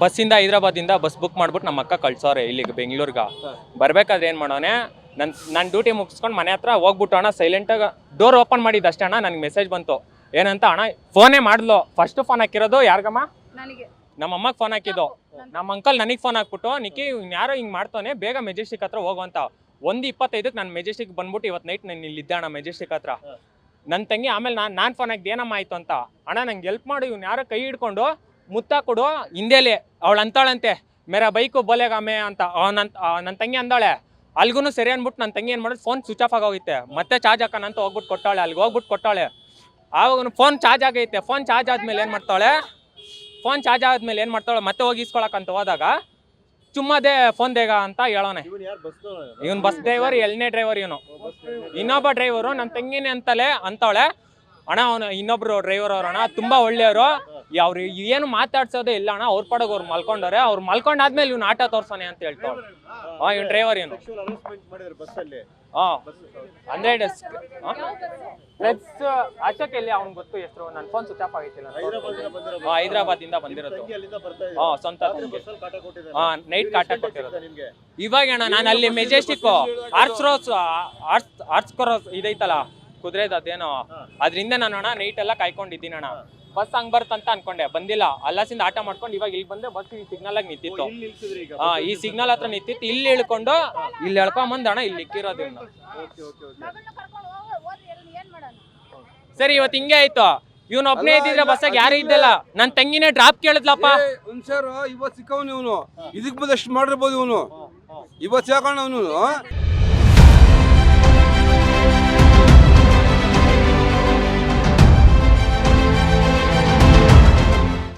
ಬಸ್ಸಿಂದ ಹೈದ್ರಾಬಾದಿಂದ bus book ಮಾಡ್ಬಿಟ್ಟು ನಮ್ಮ ಅಕ್ಕ ಕಳ್ಸೋರೆ ಇಲ್ಲಿಗೆ ಬೆಂಗಳೂರಿಗೆ. ಬರ್ಬೇಕಾದ್ರೆ ಏನು ಮಾಡೋನೆ, ನನ್ನ ಡ್ಯೂಟಿ ಮುಗಿಸ್ಕೊಂಡು ಮನೆ ಹತ್ರ ಹೋಗ್ಬಿಟ್ಟು ಅಣ್ಣ ಸೈಲೆಂಟಾಗಿ ಡೋರ್ ಓಪನ್ ಮಾಡಿದ್ದು ಅಷ್ಟೇ ಅಣ್ಣ. ನನಗೆ ಮೆಸೇಜ್ ಬಂತು ಏನಂತ, ಅಣ್ಣ ಫೋನೇ ಮಾಡ್ಲು. ಫಸ್ಟ್ ಫೋನ್ ಹಾಕಿರೋದು ಯಾರಿಗಮ್ಮ? ನಮ್ಮ ಅಮ್ಮಗೆ ಫೋನ್ ಹಾಕಿದ್ದು. ನಮ್ಮ ಅಂಕಲ್ ನನಗೆ ಫೋನ್ ಹಾಕ್ಬಿಟ್ಟು, ನಿಕ್ಕಿ ಯಾರೋ ಹಿಂಗೆ ಮಾಡ್ತಾನೆ, ಬೇಗ ಮೆಜೆಸ್ಟಿಕ್ ಹತ್ರ ಹೋಗುವಂತ. 1:25ಕ್ಕೆ ನಾನು ಮೆಜೆಸ್ಟಿಕ್ ಬಂದ್ಬಿಟ್ಟು ಇವತ್ತು ನೈಟ್ ನಾನು ಇಲ್ಲಿದ್ದೆ ಅಣ್ಣ ಮೆಜೆಸ್ಟಿಕ್ ಹತ್ರ. ನನ್ನ ತಂಗಿ ಆಮೇಲೆ ನಾನು ಫೋನ್ ಹಾಕಿದೆ ಏನಮ್ಮ ಆಯ್ತು ಅಂತ. ಅಣ್ಣ ನಂಗೆ ಹೆಲ್ಪ್ ಮಾಡು, ಇವ್ನು ಯಾರೋ ಕೈ ಹಿಡ್ಕೊಂಡು ಮುತ್ತ ಕೊಡು ಹಿಂದೆಲಿ. ಅವಳು ಅಂತಾಳಂತೆ ಮೇರಾ ಬೈಕು ಬೋಲೆಗಾಮೆ ಅಂತ. ನನ್ನ ತಂಗಿ ಅಂದಾಳೆ. ಅಲ್ಗೂ ಸರಿ ಅಂದ್ಬಿಟ್ಟು ನನ್ನ ತಂಗಿ ಏನು ಮಾಡೋದು, ಫೋನ್ ಸ್ವಿಚ್ ಆಫ್ ಆಗೋಗೈತೆ. ಮತ್ತೆ ಚಾರ್ಜ್ ಹಾಕೋಣ ಅಂತ ಹೋಗ್ಬಿಟ್ಟು ಕೊಟ್ಟಾಳೆ. ಅಲ್ಲಿಗೆ ಹೋಗ್ಬಿಟ್ಟು ಕೊಟ್ಟಾಳೆ. ಆವಾಗ ಫೋನ್ ಚಾರ್ಜ್ ಆಗೈತೆ. ಫೋನ್ ಚಾರ್ಜ್ ಆದ್ಮೇಲೆ ಏನು ಮಾಡ್ತಾಳೆ, ಮತ್ತೆ ಹೋಗಿ ಇಸ್ಕೊಳಕಂತ ಹೋದಾಗ ಚುಮ್ಮದೆ ಫೋನ್ ದೇಗ ಅಂತ ಹೇಳೋನೆ. ಇವನು ಬಸ್ ಡ್ರೈವರ್, 2ನೇ ಡ್ರೈವರ್ ಇವನು. ಇನ್ನೊಬ್ಬ ಡ್ರೈವರು ನನ್ನ ತಂಗಿನೇ ಅಂತವಳೆ. ಅಣ್ಣ ಅವನು ಇನ್ನೊಬ್ರು ಡ್ರೈವರ್ ಅವ್ರಣ್ಣ ತುಂಬಾ ಒಳ್ಳೆಯವರು. ಅವ್ರು ಏನು ಮಾತಾಡ್ಸೋದೇ ಇಲ್ಲ ಅಣ್ಣ. ಅವ್ರ ಪಡಗ ಅವ್ರು ಮಲ್ಕೊಂಡವ್ರೆ. ಅವ್ರು ಮಲ್ಕೊಂಡಾದ್ಮೇಲೆ ಇವ್ನು ಆಟ ತೋರ್ಸೋನೆ ಅಂತ ಹೇಳ್ತಾವ. ಇವ್ನು ಡ್ರೈವರ್ ಇವನು. ಅಂದ್ರೆ ಅಶೋಕ್ ಅವ್ನು ಗೊತ್ತು ಹೆಸರು. ನನ್ನ ಫೋನ್ ಸ್ವಿಚ್ ಆಫ್ ಆಗೈತಿಲ್ಲ. ಹೈದ್ರಾಬಾದಿಂದ ಬಂದಿರೋದು. ಸ್ವಂತ ನೈಟ್ ಕಾಟ ಕೊಟ್ಟಿರೋದು. ಇವಾಗ ಅಣ್ಣ ನಾನು ಅಲ್ಲಿ ಮೆಜೆಸ್ಟಿಕ್ ಆರ್ಟ್ಸ್ ಕ್ರಾಸ್ ಇದೈತಲ್ಲ ಕುದುರೆದು, ಅದೇನೋ ಅದ್ರಿಂದ ನಾನು ಅಣ್ಣ ನೈಟ್ ಎಲ್ಲ ಕಾಯ್ಕೊಂಡಿದ್ದೀನಿ ಅಣ್ಣ. ಬಸ್ ಹಂಗ್ ಬರ್ತಂತ ಅನ್ಕೊಂಡೆ, ಬಂದಿಲ್ಲ. ಅಲ್ಲಸಿಂದ ಆಟ ಮಾಡ್ಕೊಂಡು ಇವಾಗ ಇಲ್ಲಿ ಬಂದೆ. ಬಸ್ ಈ ಸಿಗ್ನಲ್ ಆಗಿ ನಿಂತಿತ್ತು. ಈ ಸಿಗ್ನಲ್ ಹತ್ರ ನಿಂತಿತ್ತು. ಇಲ್ಲಿ ಇಳ್ಕೊಂಡು ಇಲ್ಲಿ ಎಳ್ಕೊಂಬಂದ್ ಅಣ್ಣ ಇಲ್ಲಿ ಇಕ್ಕಿರೋದು. ಸರಿ ಇವತ್ತು ಹಿಂಗೆ ಆಯ್ತು. ಇವ್ನು ಒಬ್ನೇ ಇದ್ದಿದ್ರೆ ಬಸ್ಸಾಗ ಯಾರು ಇದ್ದಲ್ಲ. ನನ್ನ ತಂಗಿನೇ ಡ್ರಾಪ್ ಕೇಳಿದ್ಲಪ್ಪ. ಇವತ್ತು ಸಿಕ್ಕವನು ಇವನು. ಇದಕ್ ಬಂದಷ್ಟು ಮಾಡಿರ್ಬೋದು ಇವನು. ಇವತ್ತು ಸಾಕೋಣ ಅವನು.